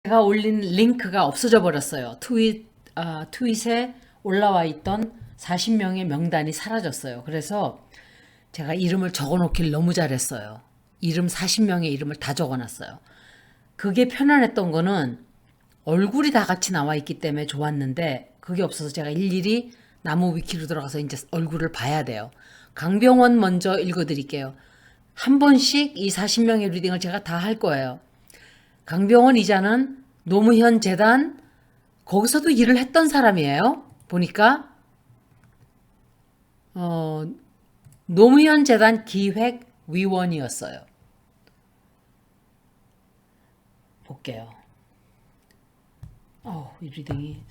제가 올린 링크가 없어져 버렸어요. 트윗에 올라와 있던 40명의 명단이 사라졌어요. 그래서 제가 이름을 적어놓길 너무 잘했어요. 40명의 이름을 다 적어놨어요. 그게 편안했던 거는 얼굴이 다 같이 나와 있기 때문에 좋았는데 그게 없어서 제가 일일이 나무 위키로 들어가서 이제 얼굴을 봐야 돼요. 강병원 먼저 읽어드릴게요. 한 번씩 이 40명의 리딩을 제가 다 할 거예요. 강병원 이자는 노무현 재단 거기서도 일을 했던 사람이에요. 보니까 노무현 재단 기획위원이었어요. 볼게요. 이 리딩이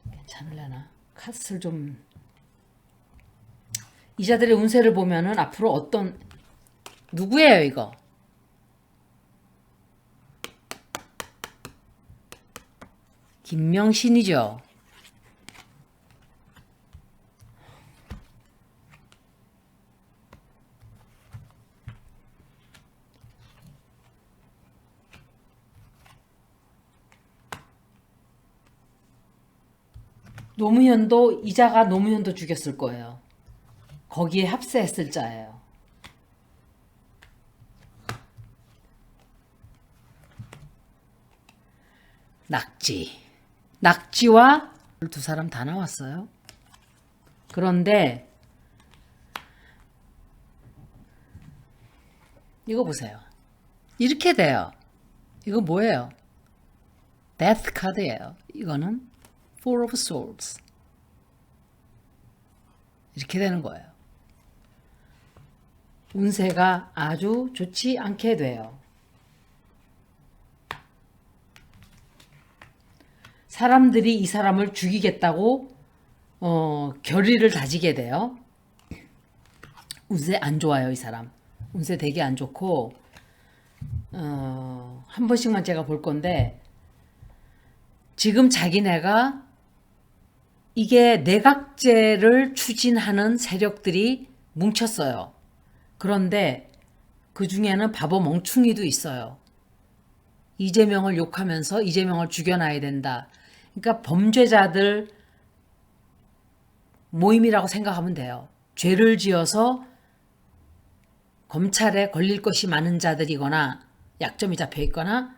괜찮으려나? 카스를 좀 이자들의 운세를 보면은 앞으로 어떤 누구예요 이거? 김명신이죠. 이자가 노무현도 죽였을 거예요. 거기에 합세했을 자예요. 낙지와 두 사람 다 나왔어요. 그런데 이거 보세요. 이렇게 돼요. 이거 뭐예요? 데스 카드예요. 이거는 Four of Swords. 이렇게 되는 거예요. 운세가 아주 좋지 않게 돼요. 사람들이 이 사람을 죽이겠다고 결의를 다지게 돼요. 운세 안 좋아요, 이 사람. 운세 되게 안 좋고 한 번씩만 제가 볼 건데 지금 자기네가 이게 내각제를 추진하는 세력들이 뭉쳤어요. 그런데 그 중에는 바보 멍충이도 있어요. 이재명을 욕하면서 이재명을 죽여놔야 된다. 그러니까 범죄자들 모임이라고 생각하면 돼요. 죄를 지어서 검찰에 걸릴 것이 많은 자들이거나 약점이 잡혀 있거나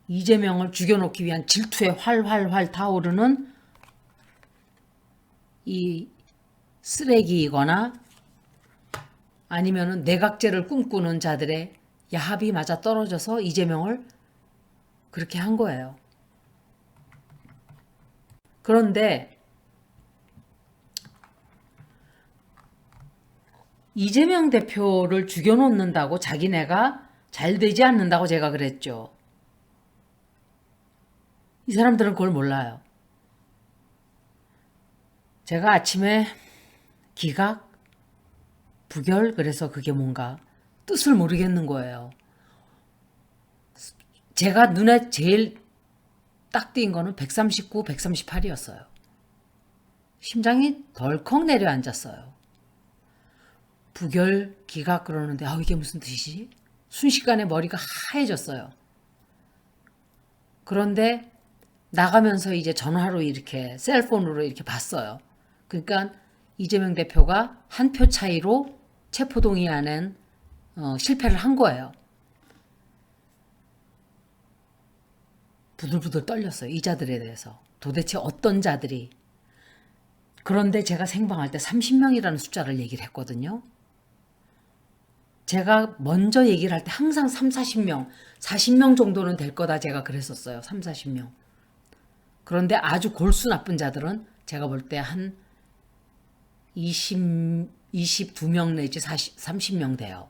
이재명을 죽여놓기 위한 질투에 활활활 타오르는 이 쓰레기이거나 아니면은 내각제를 꿈꾸는 자들의 야합이 맞아 떨어져서 이재명을 그렇게 한 거예요. 그런데 이재명 대표를 죽여놓는다고 자기네가 잘 되지 않는다고 제가 그랬죠. 이 사람들은 그걸 몰라요. 제가 아침에 기각, 부결 그래서 그게 뭔가 뜻을 모르겠는 거예요. 제가 눈에 제일 딱 띈 거는 139, 138이었어요. 심장이 덜컥 내려앉았어요. 부결, 기각 그러는데 이게 무슨 뜻이지? 순식간에 머리가 하얘졌어요. 그런데 나가면서 이제 전화로 이렇게 셀폰으로 이렇게 봤어요. 그러니까 이재명 대표가 한 표 차이로 체포동의안은 실패를 한 거예요. 부들부들 떨렸어요. 이 자들에 대해서. 도대체 어떤 자들이. 그런데 제가 생방할 때 30명이라는 숫자를 얘기를 했거든요. 제가 먼저 얘기를 할 때 항상 3, 40명, 40명 정도는 될 거다 제가 그랬었어요. 3, 40명. 그런데 아주 골수 나쁜 자들은 제가 볼 때 한 22명 내지 30명 돼요.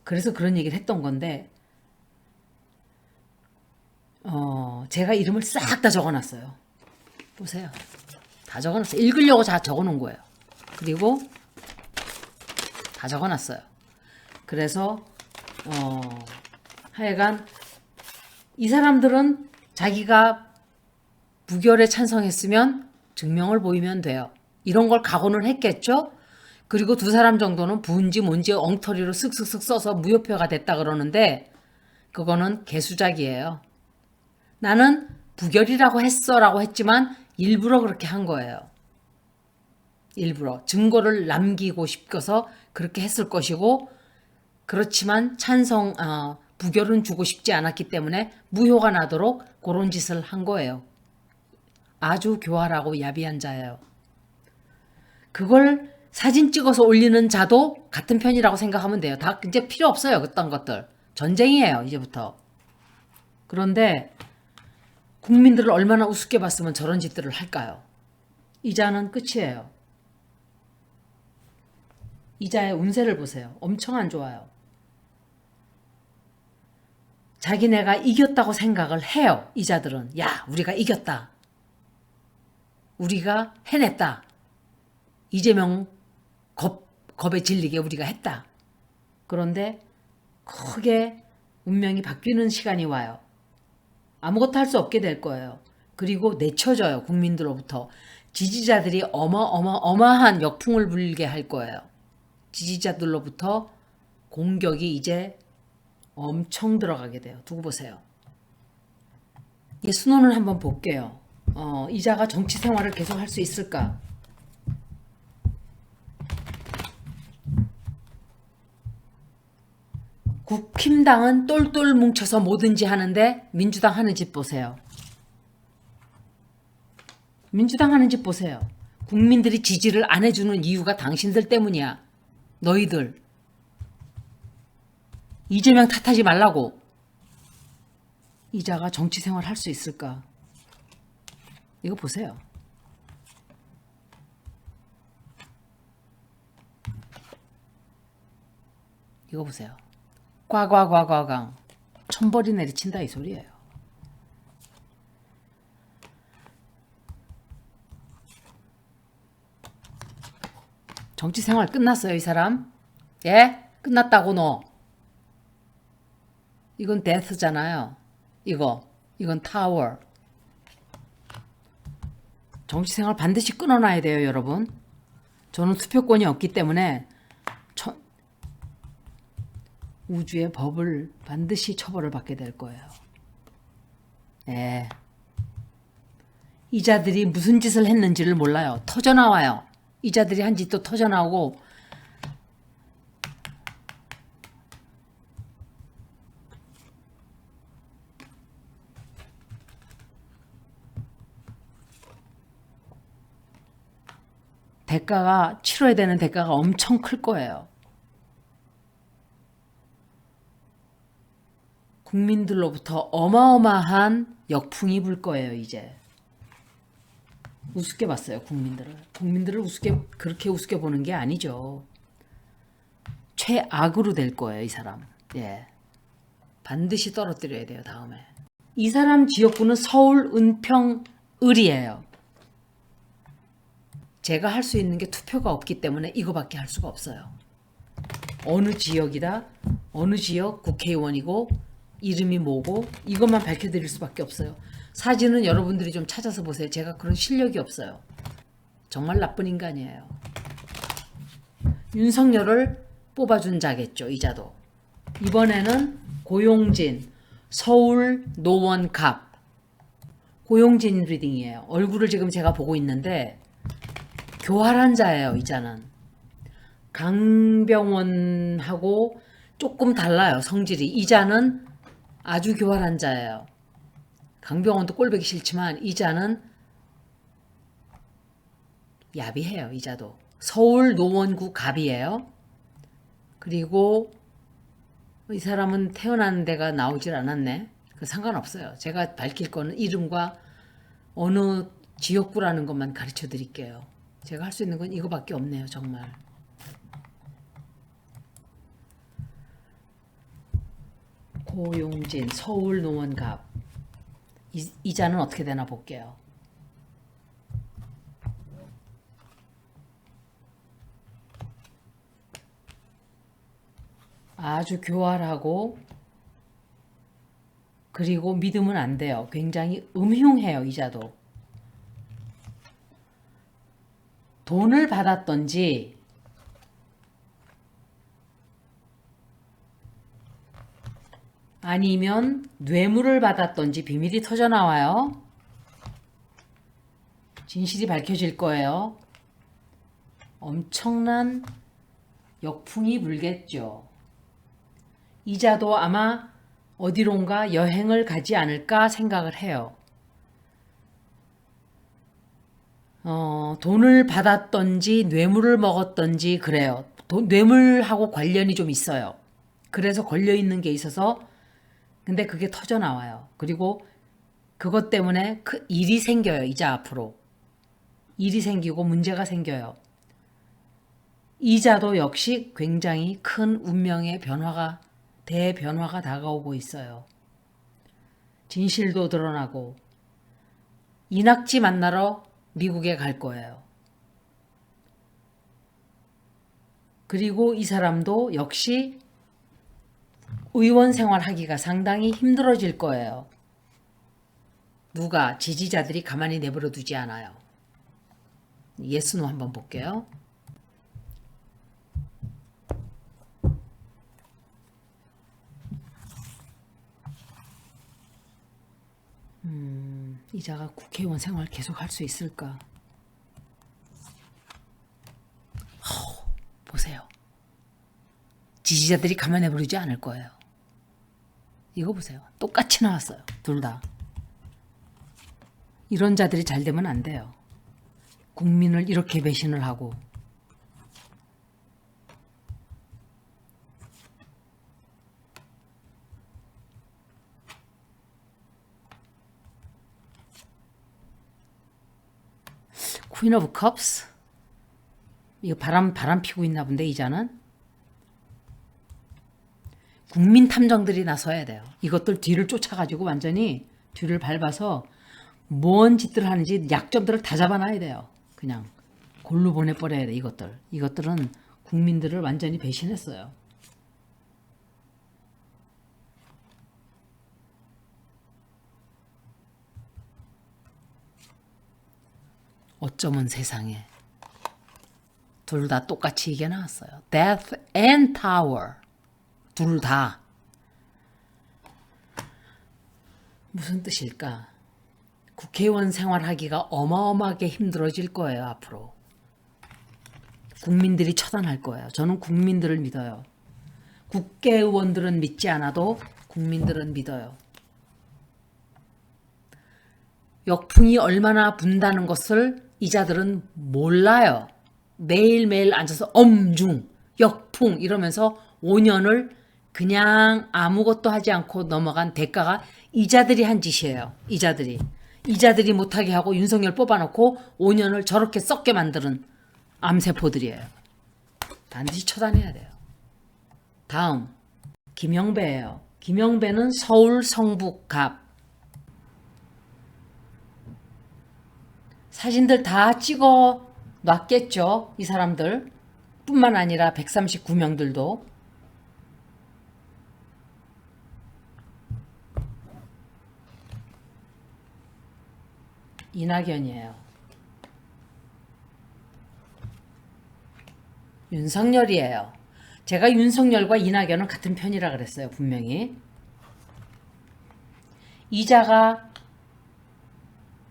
그래서 그런 얘기를 했던 건데 제가 이름을 싹 다 적어놨어요. 보세요. 다 적어놨어요. 읽으려고 다 적어놓은 거예요. 그리고 다 적어놨어요. 그래서 하여간 이 사람들은 자기가 부결에 찬성했으면 증명을 보이면 돼요. 이런 걸 각오는 했겠죠? 그리고 두 사람 정도는 부은지 뭔지 엉터리로 쓱쓱쓱 써서 무효표가 됐다 그러는데 그거는 개수작이에요. 나는 부결이라고 했어라고 했지만 일부러 그렇게 한 거예요. 일부러 증거를 남기고 싶어서 그렇게 했을 것이고, 그렇지만 부결은 주고 싶지 않았기 때문에 무효가 나도록 그런 짓을 한 거예요. 아주 교활하고 야비한 자예요. 그걸 사진 찍어서 올리는 자도 같은 편이라고 생각하면 돼요. 다 이제 필요 없어요. 그딴 것들. 전쟁이에요, 이제부터. 그런데 국민들을 얼마나 우습게 봤으면 저런 짓들을 할까요? 이자는 끝이에요. 이자의 운세를 보세요. 엄청 안 좋아요. 자기네가 이겼다고 생각을 해요. 이자들은. 야, 우리가 이겼다. 우리가 해냈다. 이재명 겁에 질리게 우리가 했다. 그런데 크게 운명이 바뀌는 시간이 와요. 아무것도 할 수 없게 될 거예요. 그리고 내쳐져요. 국민들로부터. 지지자들이 어마어마한 역풍을 불게 할 거예요. 지지자들로부터 공격이 이제 엄청 들어가게 돼요. 두고 보세요. 이 순원을 한번 볼게요. 이자가 정치 생활을 계속 할 수 있을까? 국힘당은 똘똘 뭉쳐서 뭐든지 하는데 민주당 하는 짓 보세요. 민주당 하는 짓 보세요. 국민들이 지지를 안 해주는 이유가 당신들 때문이야. 너희들. 이재명 탓하지 말라고. 이자가 정치 생활 할 수 있을까? 이거 보세요. 이거 보세요. 꽈꽈꽈꽈광. 천벌이 내리친다 이 소리예요. 정치 생활 끝났어요, 이 사람? 예? 끝났다고 너. 이건 데스잖아요. 이건 타워. 정치 생활 반드시 끊어놔야 돼요, 여러분. 저는 투표권이 없기 때문에 우주의 법을 반드시 처벌을 받게 될 거예요. 예. 이자들이 무슨 짓을 했는지를 몰라요. 터져나와요. 이자들이 한 짓도 터져나오고, 치러야 되는 대가가 엄청 클 거예요. 국민들로부터 어마어마한 역풍이 불 거예요, 이제. 우습게 봤어요, 국민들을. 국민들을 그렇게 우습게 보는 게 아니죠. 최악으로 될 거예요, 이 사람. 예. 반드시 떨어뜨려야 돼요, 다음에. 이 사람 지역구는 서울, 은평, 을이에요. 제가 할 수 있는 게 투표가 없기 때문에 이거밖에 할 수가 없어요. 어느 지역이다, 어느 지역 국회의원이고, 이름이 뭐고, 이것만 밝혀드릴 수밖에 없어요. 사진은 여러분들이 좀 찾아서 보세요. 제가 그런 실력이 없어요. 정말 나쁜 인간이에요. 윤석열을 뽑아준 자겠죠, 이자도. 이번에는 고용진, 서울 노원갑. 고용진 리딩이에요. 얼굴을 지금 제가 보고 있는데 교활한 자예요, 이자는. 강병원하고 조금 달라요, 성질이. 이자는 아주 교활한 자예요. 강병원도 꼴보기 싫지만 이자는 야비해요, 이자도. 서울 노원구 갑이에요. 그리고 이 사람은 태어난 데가 나오질 않았네. 그 상관없어요. 제가 밝힐 거는 이름과 어느 지역구라는 것만 가르쳐 드릴게요. 제가 할 수 있는 건 이거밖에 없네요, 정말. 고용진, 서울 노원갑. 이자는 어떻게 되나 볼게요. 아주 교활하고, 그리고 믿으면 안 돼요. 굉장히 음흉해요, 이자도. 돈을 받았던지 아니면 뇌물을 받았던지 비밀이 터져나와요. 진실이 밝혀질 거예요. 엄청난 역풍이 불겠죠. 이자도 아마 어디론가 여행을 가지 않을까 생각을 해요. 돈을 받았던지 뇌물을 먹었던지 그래요. 뇌물하고 관련이 좀 있어요. 그래서 걸려있는 게 있어서 근데 그게 터져나와요. 그리고 그것 때문에 일이 생겨요. 이자 앞으로. 일이 생기고 문제가 생겨요. 이자도 역시 굉장히 큰 운명의 대변화가 다가오고 있어요. 진실도 드러나고 이낙지 만나러 미국에 갈 거예요. 그리고 이 사람도 역시 의원 생활하기가 상당히 힘들어질 거예요. 누가 지지자들이 가만히 내버려 두지 않아요. 예스 노 한번 볼게요. 이자가 국회의원 생활 계속 할 수 있을까? 보세요. 지지자들이 가만히 내버리지 않을 거예요. 이거 보세요. 똑같이 나왔어요. 둘 다. 이런 자들이 잘 되면 안 돼요. 국민을 이렇게 배신을 하고. 퀸 오브 컵스. 이거 바람 피고 있나 본데 이자는. 국민 탐정들이 나서야 돼요. 이것들 뒤를 쫓아가지고 완전히 뒤를 밟아서 뭔 짓들을 하는지 약점들을 다 잡아놔야 돼요. 그냥 골로 보내버려야 돼. 이것들은 국민들을 완전히 배신했어요. 어쩌면 세상에 둘 다 똑같이 이게 나왔어요. Death and Tower. 둘 다. 무슨 뜻일까? 국회의원 생활하기가 어마어마하게 힘들어질 거예요. 앞으로. 국민들이 처단할 거예요. 저는 국민들을 믿어요. 국회의원들은 믿지 않아도 국민들은 믿어요. 역풍이 얼마나 분다는 것을 이자들은 몰라요. 매일매일 앉아서 엄중, 역풍 이러면서 5년을 그냥 아무것도 하지 않고 넘어간 대가가 이자들이 한 짓이에요. 이자들이 못하게 하고 윤석열 뽑아놓고 5년을 저렇게 썩게 만드는 암세포들이에요. 반드시 처단해야 돼요. 다음 김영배예요. 김영배는 서울 성북갑. 사진들 다 찍어 놨겠죠. 이 사람들 뿐만 아니라 139명들도. 이낙연이에요. 윤석열이에요. 제가 윤석열과 이낙연은 같은 편이라 그랬어요. 분명히. 이자가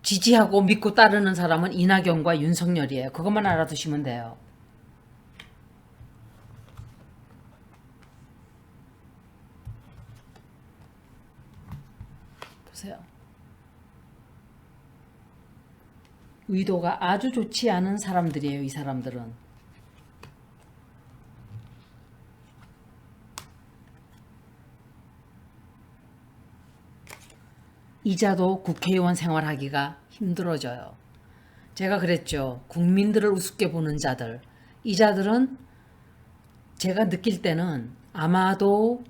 지지하고 믿고 따르는 사람은 이낙연과 윤석열이에요. 그것만 알아두시면 돼요. 보세요. 의도가 아주 좋지 않은 사람들이에요. 이 사람들은. 이자도 국회의원 생활하기가 힘들어져요. 제가 그랬죠. 국민들을 우습게 보는 자들. 이 자들은 제가 느낄 때는 아마도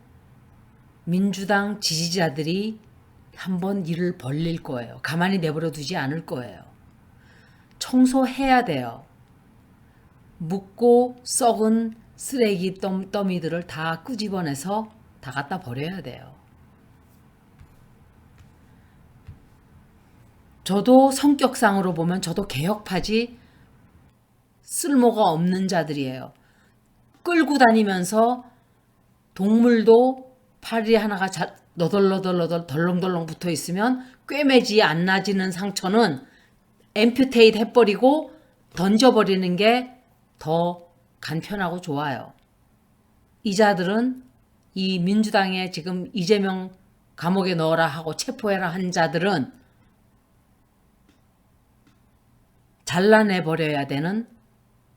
민주당 지지자들이 한번 일을 벌릴 거예요. 가만히 내버려 두지 않을 거예요. 청소해야 돼요. 묻고 썩은 쓰레기 더미들을 다 끄집어내서 다 갖다 버려야 돼요. 저도 성격상으로 보면 저도 개혁파지 쓸모가 없는 자들이에요. 끌고 다니면서 동물도 팔이 하나가 너덜너덜너덜 덜렁덜렁 붙어 있으면 꿰매지 안 나지는 상처는 앰퓨테이트 해버리고 던져버리는 게 더 간편하고 좋아요. 이자들은 이 민주당에 지금 이재명 감옥에 넣어라 하고 체포해라 한 자들은 잘라내버려야 되는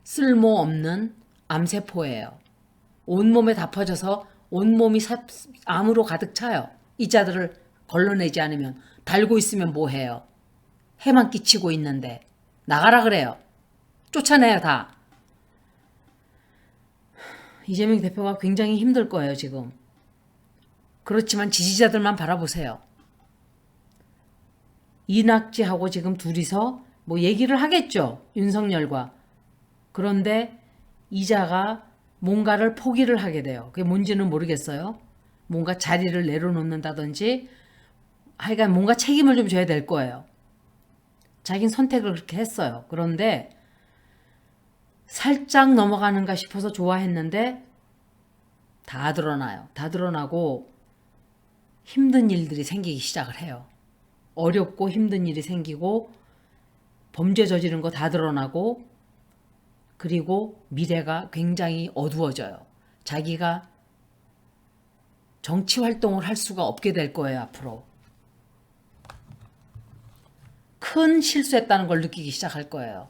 쓸모없는 암세포예요. 온몸에 다 퍼져서 온몸이 암으로 가득 차요. 이 자들을 걸러내지 않으면. 달고 있으면 뭐해요. 해만 끼치고 있는데 나가라 그래요. 쫓아내요 다. 이재명 대표가 굉장히 힘들 거예요 지금. 그렇지만 지지자들만 바라보세요. 이낙지하고 지금 둘이서 뭐 얘기를 하겠죠. 윤석열과. 그런데 이자가 뭔가를 포기를 하게 돼요. 그게 뭔지는 모르겠어요. 뭔가 자리를 내려놓는다든지 하여간 뭔가 책임을 좀 져야 될 거예요. 자긴 선택을 그렇게 했어요. 그런데 살짝 넘어가는가 싶어서 좋아했는데 다 드러나요. 다 드러나고 힘든 일들이 생기기 시작을 해요. 어렵고 힘든 일이 생기고 범죄 저지른 거 다 드러나고 그리고 미래가 굉장히 어두워져요. 자기가 정치 활동을 할 수가 없게 될 거예요, 앞으로. 큰 실수했다는 걸 느끼기 시작할 거예요.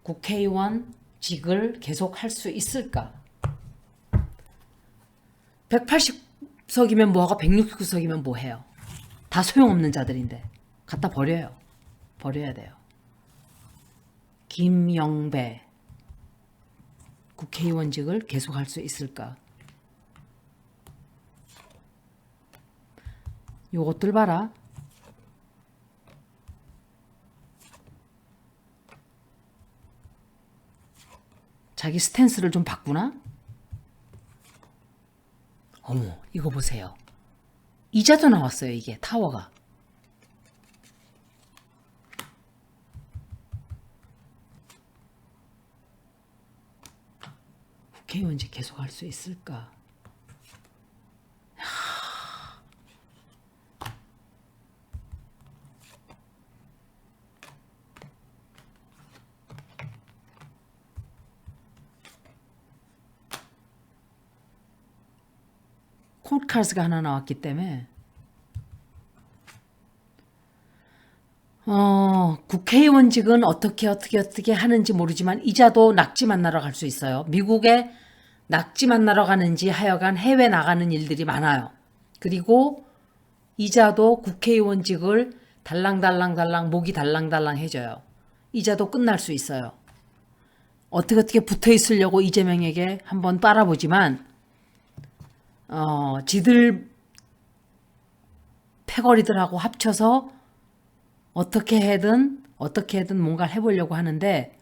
국회의원직을 계속 할 수 있을까? 180석이면 뭐하고 169석이면 뭐해요? 다 소용없는 자들인데 갖다 버려요. 버려야 돼요. 김영배 국회의원직을 계속 할 수 있을까? 요것들 봐라. 자기 스탠스를 좀 바꾸나? 어머, 이거 보세요. 이자도 나왔어요, 이게 타워가. 국회의원직 계속 할 수 있을까? 콘카스가 하나 나왔기 때문에 국회의원직은 어떻게 하는지 모르지만 이자도 낙지 만나러 갈 수 있어요. 미국에 낙지 만나러 가는지 하여간 해외 나가는 일들이 많아요. 그리고 이자도 국회의원직을 달랑달랑 목이 달랑달랑 해져요. 이자도 끝날 수 있어요. 어떻게 붙어 있으려고 이재명에게 한번 빨아보지만 지들 패거리들하고 합쳐서 어떻게든 뭔가를 해보려고 하는데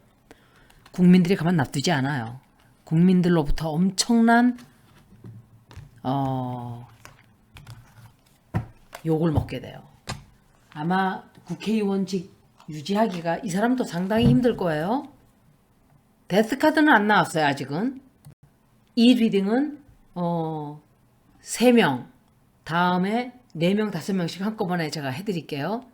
국민들이 가만 놔두지 않아요. 국민들로부터 엄청난 욕을 먹게 돼요. 아마 국회의원직 유지하기가 이 사람도 상당히 힘들 거예요. 데스카드는 안 나왔어요 아직은. 이 리딩은 3명 다음에 4명 5명씩 한꺼번에 제가 해드릴게요.